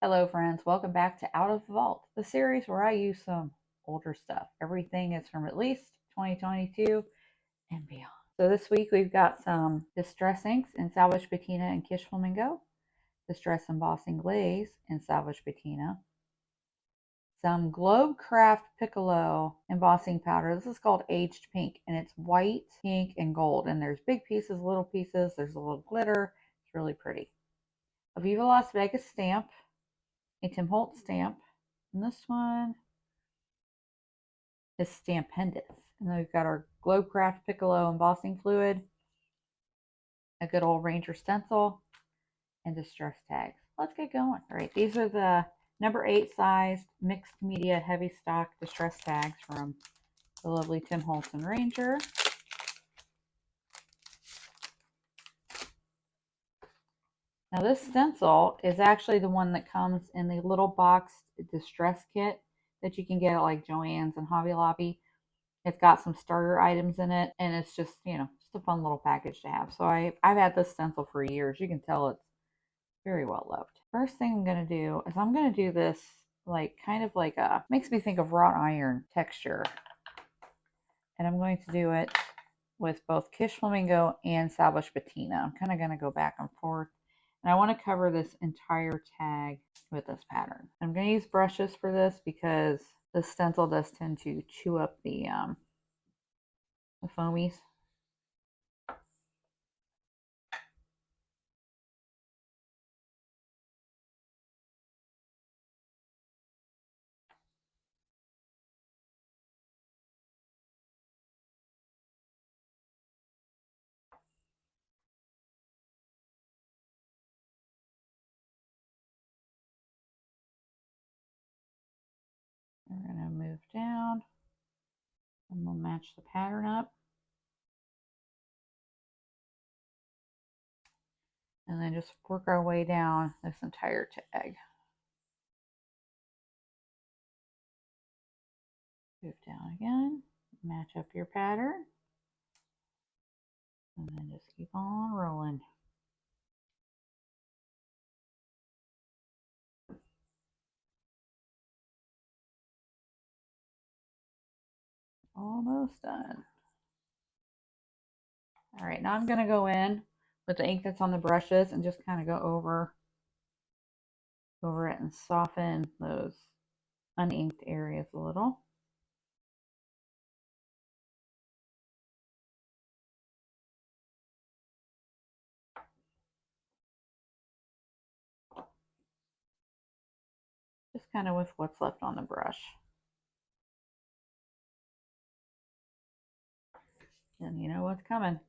Hello friends, welcome back to Out of the Vault, the series where I use some older stuff. Everything is from at least 2022 and beyond. So this week we've got some Distress Inks in Salvage Patina and Kish Flamingo, Distress Embossing Glaze in Salvage Patina, some Globecraft Piccolo embossing powder. This is called Aged Pink, and it's white, pink, and gold. And there's big pieces, little pieces, there's a little glitter. It's really pretty. A Viva Las Vegas stamp, a Tim Holtz stamp, and this one is Stampendous. And then we've got our Globecraft Piccolo embossing fluid, a good old Ranger stencil, and distress tags. Let's get going. All right, these are the number 8 sized mixed media heavy stock distress tags from the lovely Tim Holtz and Ranger. Now this stencil is actually the one that comes in the little boxed distress kit that you can get at like Joann's and Hobby Lobby. It's got some starter items in it, and it's just, just a fun little package to have. So I've had this stencil for years. You can tell it's very well loved. First thing I'm going to do is I'm going to do this kind of like makes me think of wrought iron texture. And I'm going to do it with both Kish Flamingo and Salvage Patina. I'm kind of going to go back and forth. And I want to cover this entire tag with this pattern. I'm going to use brushes for this because the stencil does tend to chew up the foamies. We're going to move down and we'll match the pattern up. And then just work our way down this entire tag. Move down again, match up your pattern, and then just keep on rolling. Almost done. All right, now I'm going to go in with the ink that's on the brushes and just kind of go over it and soften those uninked areas a little. Just kind of with what's left on the brush. And you know what's coming.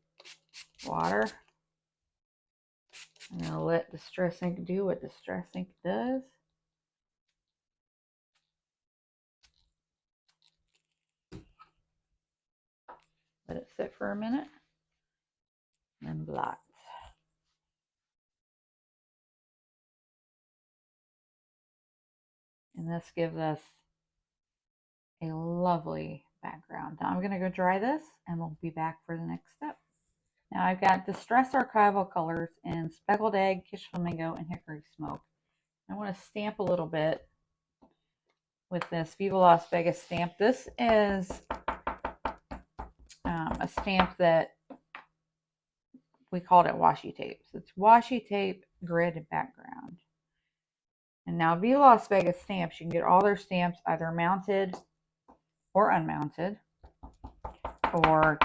Water. I'm going to let Distress Ink do what Distress Ink does. Let it sit for a minute. And blot. And this gives us a lovely background. Now I'm going to go dry this and we'll be back for the next step. Now I've got Distress Archival colors in Speckled Egg, Kish Flamingo, and Hickory Smoke. I want to stamp a little bit with this Viva Las Vegas stamp. This is a stamp that we called it washi tape. So it's washi tape, grid, and background. And now Viva Las Vegas stamps, you can get all their stamps either mounted or unmounted, or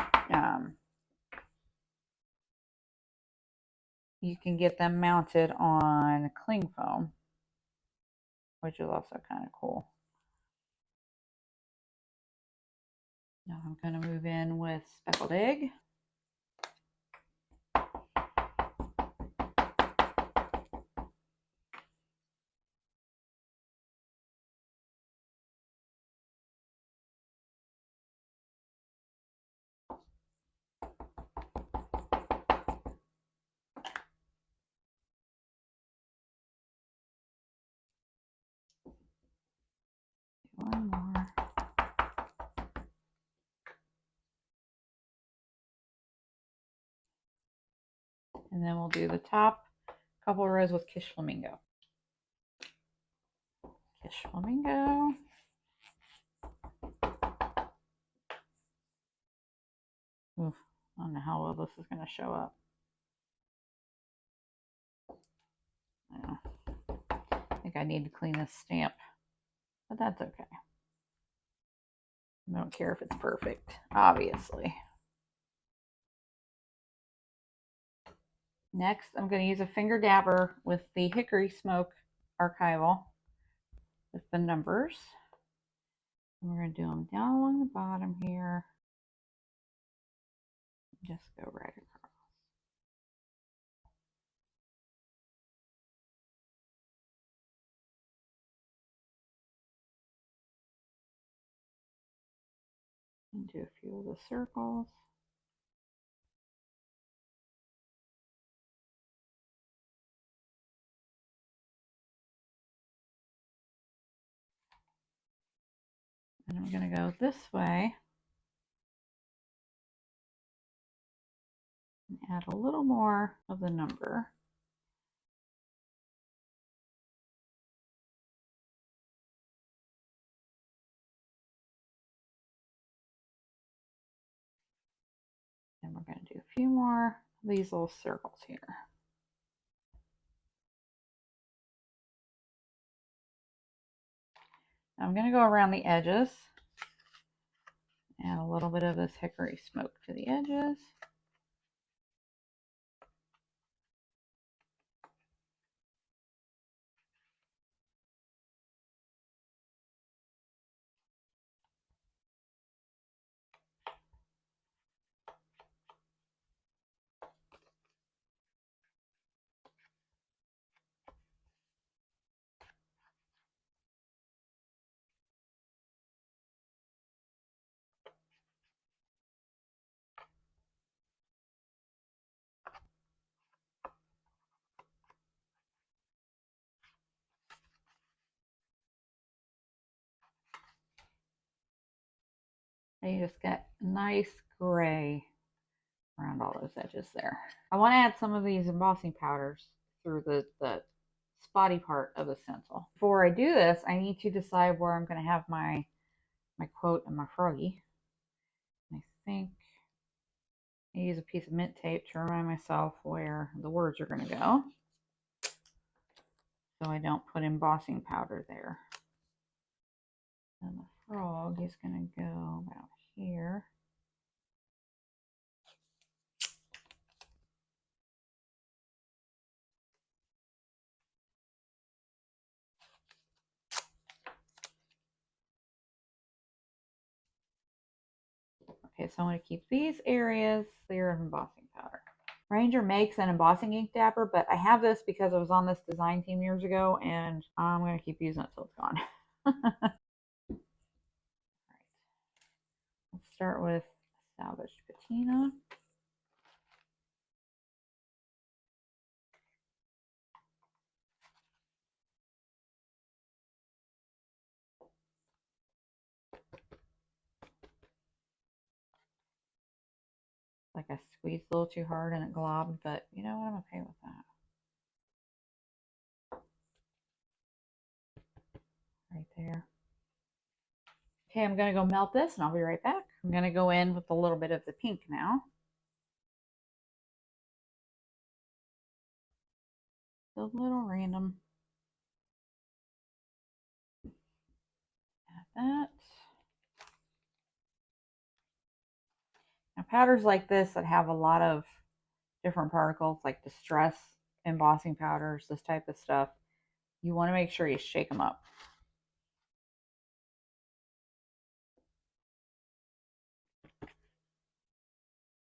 you can get them mounted on cling foam, which is also kind of cool. Now I'm going to move in with Speckled Egg. One more. And then we'll do the top couple rows with Kish Flamingo. Kish Flamingo. Oof, I don't know how well this is going to show up. Yeah. I think I need to clean this stamp, but that's okay. I don't care if it's perfect, obviously. Next, I'm going to use a finger dabber with the Hickory Smoke Archival with the numbers. And we're going to do them down along the bottom here. Just go right across. And do a few of the circles. And I'm going to go this way and add a little more of the number. And we're going to do a few more of these little circles here. Now I'm going to go around the edges. Add a little bit of this Hickory Smoke to the edges. And you just get nice gray around all those edges there. I want to add some of these embossing powders through the spotty part of the stencil. Before I do this, I need to decide where I'm going to have my quote and my froggy. I think I use a piece of mint tape to remind myself where the words are going to go, so I don't put embossing powder there. And the frog is going to go about here. Okay, so I want to keep these areas clear of embossing powder. Ranger makes an embossing ink dabber, but I have this because I was on this design team years ago, and I'm going to keep using it till it's gone. All right. Let's start with salvaged patina. Like I squeezed a little too hard and it globbed, but you know what? I'm okay with that. Right there. Okay, I'm going to go melt this and I'll be right back. I'm going to go in with a little bit of the pink now. A little random. Add that. Now powders like this that have a lot of different particles, like distress embossing powders, this type of stuff, you want to make sure you shake them up.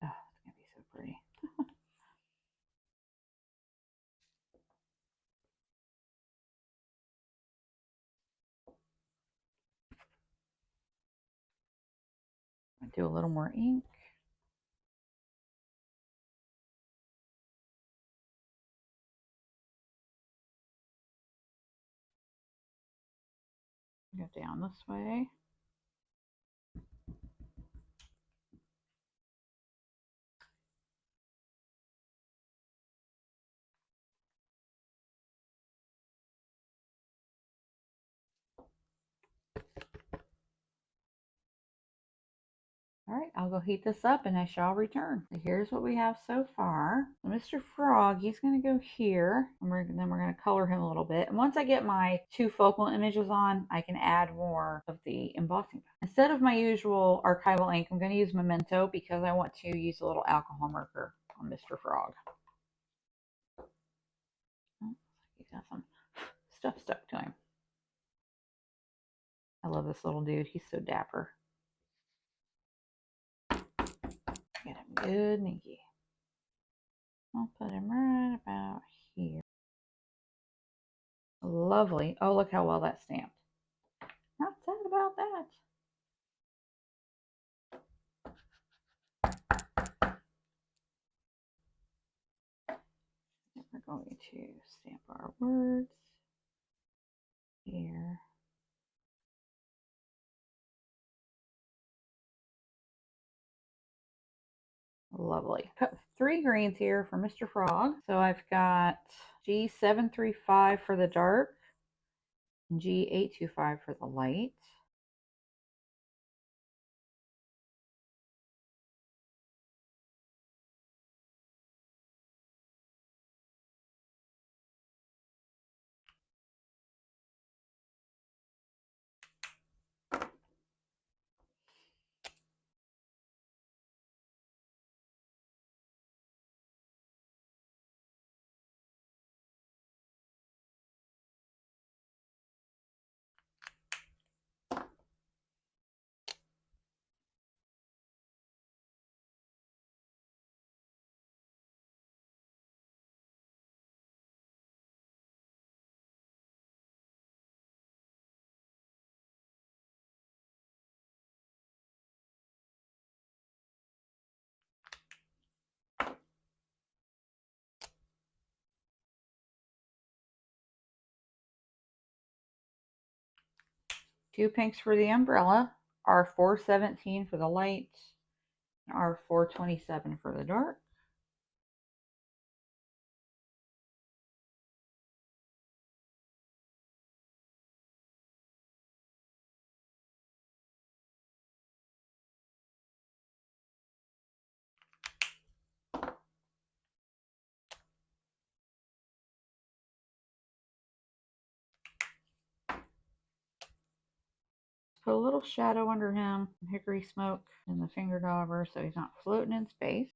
Oh, it's going to be so pretty. I'll do a little more ink. Go down this way. I'll go heat this up and I shall return. So here's what we have so far. So Mr. Frog, he's going to go here, and then we're going to color him a little bit. And once I get my 2 focal images on, I can add more of the embossing. Instead of my usual archival ink, I'm going to use Memento because I want to use a little alcohol marker on Mr. Frog. Oh, he's got some stuff stuck to him. I love this little dude. He's so dapper. Get him good and inky. I'll put him right about here. Lovely. Oh, look how well that's stamped. Not sad about that. We're going to stamp our words here. Lovely. Cut 3 greens here for Mr. Frog. So I've got G735 for the dark and G825 for the light. Two pinks for the umbrella, R417 for the light, and R427 for the dark. Put a little shadow under him, hickory smoke in the finger dauber so he's not floating in space.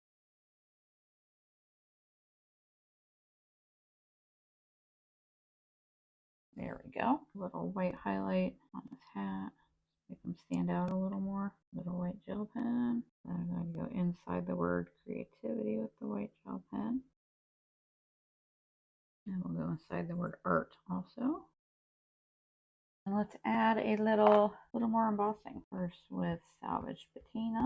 There we go. A little white highlight on his hat. Make him stand out a little more. Little white gel pen. Then I'm going to go inside the word creativity with the white gel pen. And we'll go inside the word art also. And let's add a little more embossing. First with salvage patina.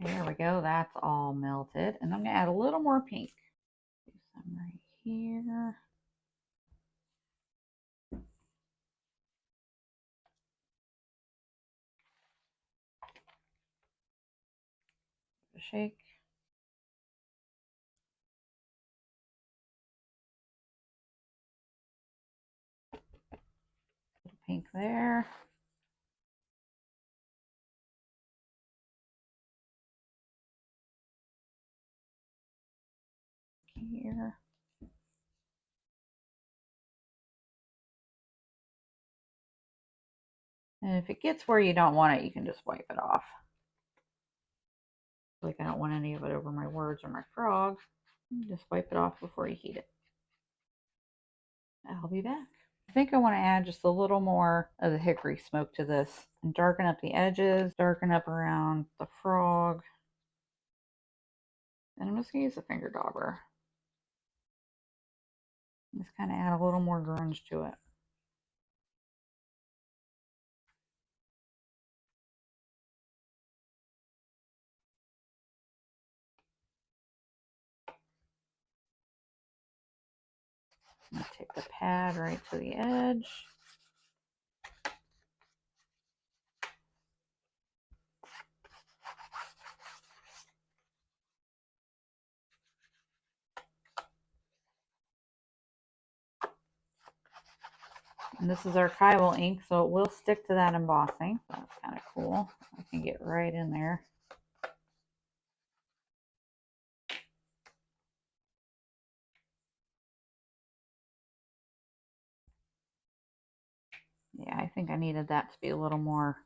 There we go. That's all melted. And I'm going to add a little more pink. Do some right here. Shake. Little pink there. Here. And if it gets where you don't want it, you can just wipe it off. Like I don't want any of it over my words or my frog. Just wipe it off before you heat it. I'll be back. I think I want to add just a little more of the hickory smoke to this and darken up the edges, darken up around the frog. And I'm just going to use a finger dauber. Just kind of add a little more grunge to it. I'm going to take the pad right to the edge. And this is archival ink, so it will stick to that embossing. That's kind of cool. I can get right in there. Yeah, I think I needed that to be a little more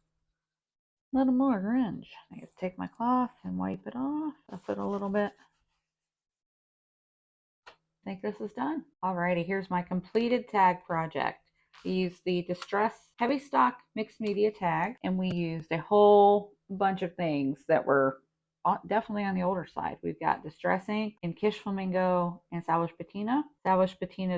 grunge. I just take my cloth and wipe it off. Up it a little bit. I think this is done. Alrighty, here's my completed tag project. We used the Distress Heavy Stock Mixed Media tag, and we used a whole bunch of things that were definitely on the older side. We've got Distress Ink and Kish Flamingo and Salvage Patina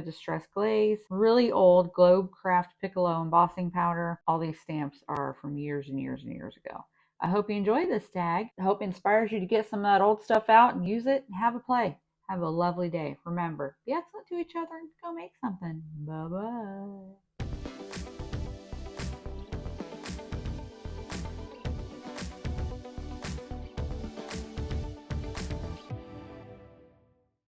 Distress Glaze, really old Globecraft Piccolo embossing powder. All these stamps are from years and years and years ago. I hope you enjoy this tag. I hope it inspires you to get some of that old stuff out and use it and have a play. Have a lovely day. Remember, be excellent to each other and go make something. Bye-bye.